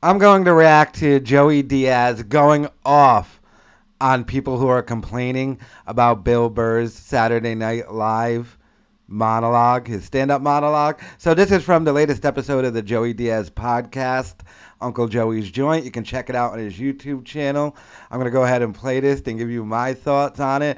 I'm going to react to Joey Diaz going off on people who are complaining about Bill Burr's Saturday Night Live monologue, his stand-up monologue. So this is from the latest episode of the Joey Diaz podcast, Uncle Joey's Joint. You can check it out on his YouTube channel. I'm going to go ahead and play this and give you my thoughts on it.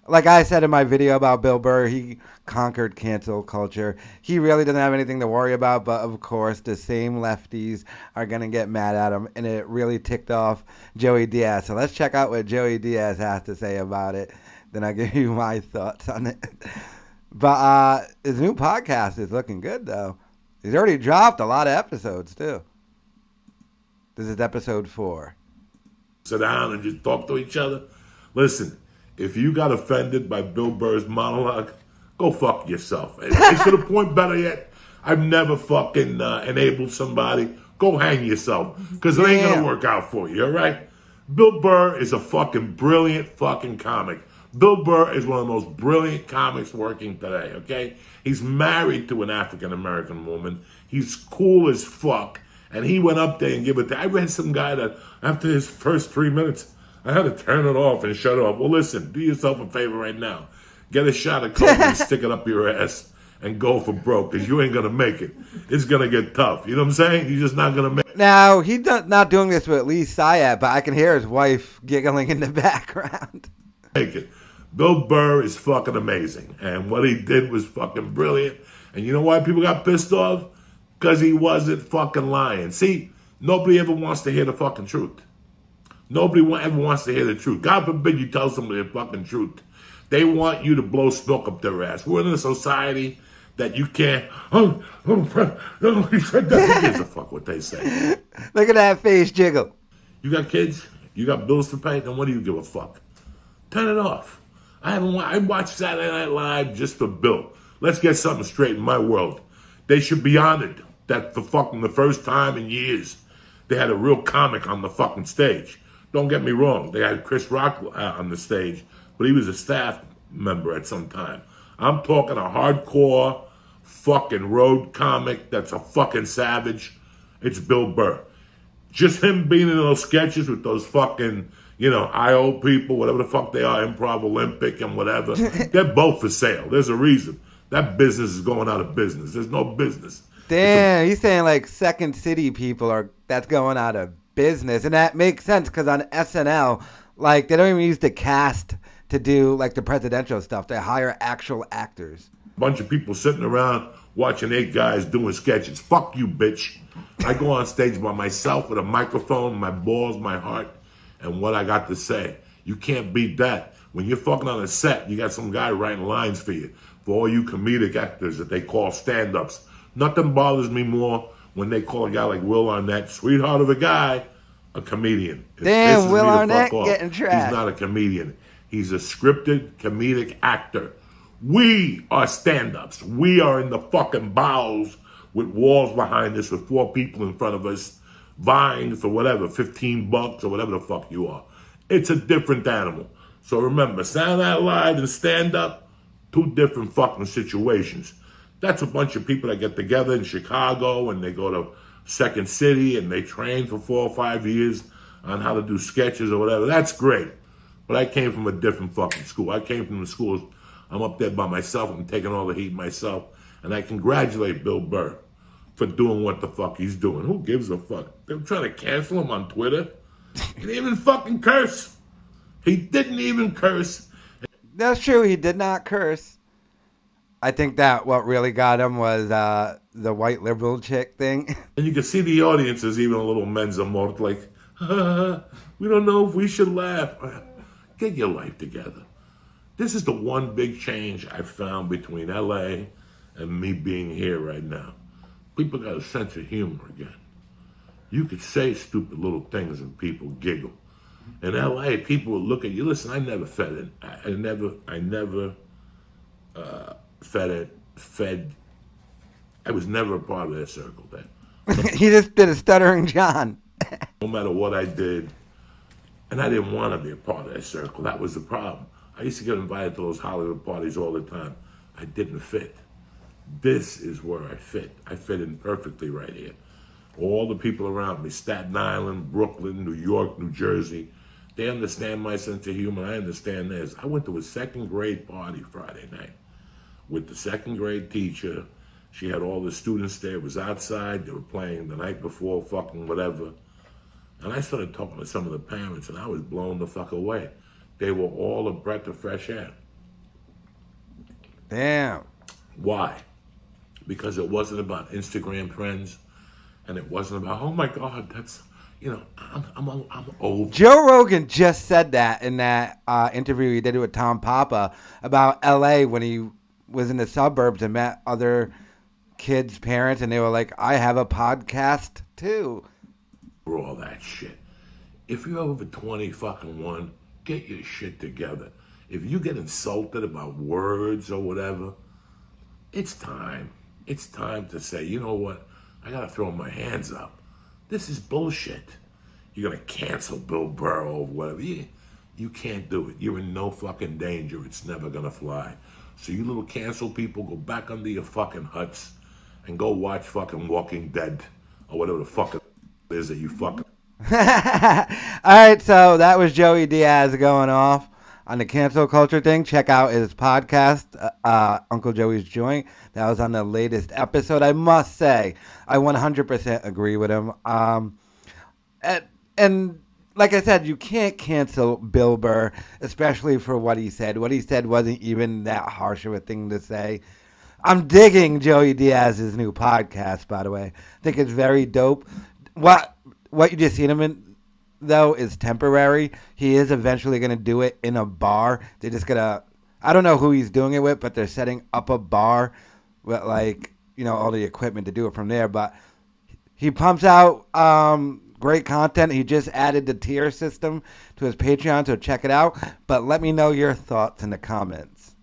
Like I said in my video about Bill Burr, he conquered cancel culture. He really doesn't have anything to worry about, but of course the same lefties are going to get mad at him, and it really ticked off Joey Diaz. So let's check out what Joey Diaz has to say about it. Then I'll give you my thoughts on it. But his new podcast is looking good, though. He's already dropped a lot of episodes, too. This is episode 4. Sit down and just talk to each other. Listen, if you got offended by Bill Burr's monologue, go fuck yourself. It's to the point, better yet, I've never fucking enabled somebody. Go hang yourself, because it ain't going to work out for you, all right? Bill Burr is a fucking brilliant fucking comic. Bill Burr is one of the most brilliant comics working today, okay? He's married to an African-American woman. He's cool as fuck. And he went up there and gave it to... I read some guy that after his first 3 minutes, I had to turn it off and shut it off. Well, listen, do yourself a favor right now. Get a shot of coke and stick it up your ass and go for broke, because you ain't going to make it. It's going to get tough. You know what I'm saying? You're just not going to make it. Now, he's not doing this with Lee Syatt, but I can hear his wife giggling in the background. Make it. Bill Burr is fucking amazing. And what he did was fucking brilliant. And you know why people got pissed off? Because he wasn't fucking lying. See, nobody ever wants to hear the fucking truth. Nobody ever wants to hear the truth. God forbid you tell somebody the fucking truth. They want you to blow smoke up their ass. We're in a society that you can't... he said that. Who gives a fuck what they say? Look at that face jiggle. You got kids? You got bills to pay? Then what do you give a fuck? Turn it off. I watch Saturday Night Live just for Bill. Let's get something straight in my world. They should be honored that for fucking the first time in years, they had a real comic on the fucking stage. Don't get me wrong. They had Chris Rock on the stage, but he was a staff member at some time. I'm talking a hardcore fucking road comic that's a fucking savage. It's Bill Burr. Just him being in those sketches with those fucking, you know, IO people, whatever the fuck they are, Improv Olympic and whatever. They're both for sale. There's a reason. That business is going out of business. There's no business. Damn, he's saying like Second City people that's going out of business. And that makes sense because on SNL, like they don't even use the cast to do like the presidential stuff. They hire actual actors. Bunch of people sitting around watching 8 guys doing sketches. Fuck you, bitch. I go on stage by myself with a microphone, my balls, my heart, and what I got to say. You can't beat that. When you're fucking on a set, you got some guy writing lines for you. For all you comedic actors that they call stand-ups. Nothing bothers me more when they call a guy like Will Arnett, sweetheart of a guy, a comedian. Damn, Will Arnett getting trashed. He's not a comedian. He's a scripted comedic actor. We are stand-ups. We are in the fucking bowels with walls behind us with 4 people in front of us vying for whatever, $15 or whatever the fuck you are. It's a different animal. So remember, Saturday Night Live and stand-up, 2 different fucking situations. That's a bunch of people that get together in Chicago and they go to Second City and they train for 4 or 5 years on how to do sketches or whatever. That's great. But I came from a different fucking school. I came from the schools. I'm up there by myself. I'm taking all the heat myself. And I congratulate Bill Burr for doing what the fuck he's doing. Who gives a fuck? They're trying to cancel him on Twitter. He didn't even fucking curse. He didn't even curse. That's true. He did not curse. I think that what really got him was the white liberal chick thing. And you can see the audience is even a little mensa mode, like, we don't know if we should laugh. Get your life together. This is the one big change I found between LA and me being here right now. People got a sense of humor again. You could say stupid little things and people giggle. In LA, people would look at you. Listen, I never fed it. I never fed. I was never a part of their circle then. He just did a stuttering John. No matter what I did, and I didn't want to be a part of that circle. That was the problem. I used to get invited to those Hollywood parties all the time. I didn't fit. This is where I fit. I fit in perfectly right here. All the people around me, Staten Island, Brooklyn, New York, New Jersey, they understand my sense of humor. I understand theirs. I went to a second grade party Friday night with the second grade teacher. She had all the students there. It was outside. They were playing the night before, fucking whatever. And I started talking to some of the parents, and I was blown the fuck away. They were all a breath of fresh air. Damn. Why? Because it wasn't about Instagram trends, and it wasn't about, oh my God, that's, you know, I'm old. Joe Rogan just said that in that interview he did with Tom Papa about L.A. when he was in the suburbs and met other kids' parents, and they were like, I have a podcast too. For all that shit. If you're over 20 fucking one, get your shit together. If you get insulted about words or whatever, it's time. It's time to say, you know what? I gotta throw my hands up. This is bullshit. You're gonna cancel Bill Burr or whatever. You can't do it. You're in no fucking danger. It's never gonna fly. So you little cancel people, go back under your fucking huts and go watch fucking Walking Dead or whatever the fuck it is that you fucking... All right, so that was Joey Diaz going off on the cancel culture thing. Check out his podcast, Uncle Joey's Joint. That was on the latest episode. I must say, I 100% agree with him. And like I said, you can't cancel Bill Burr, especially for what he said. What he said wasn't even that harsh of a thing to say. I'm digging Joey Diaz's new podcast, by the way. I think it's very dope. What you just seen him in, though, is temporary. He is eventually going to do it in a bar. They're just going to, I don't know who he's doing it with, but they're setting up a bar with, like, you know, all the equipment to do it from there. But he pumps out great content. He just added the tier system to his Patreon, so check it out. But let me know your thoughts in the comments.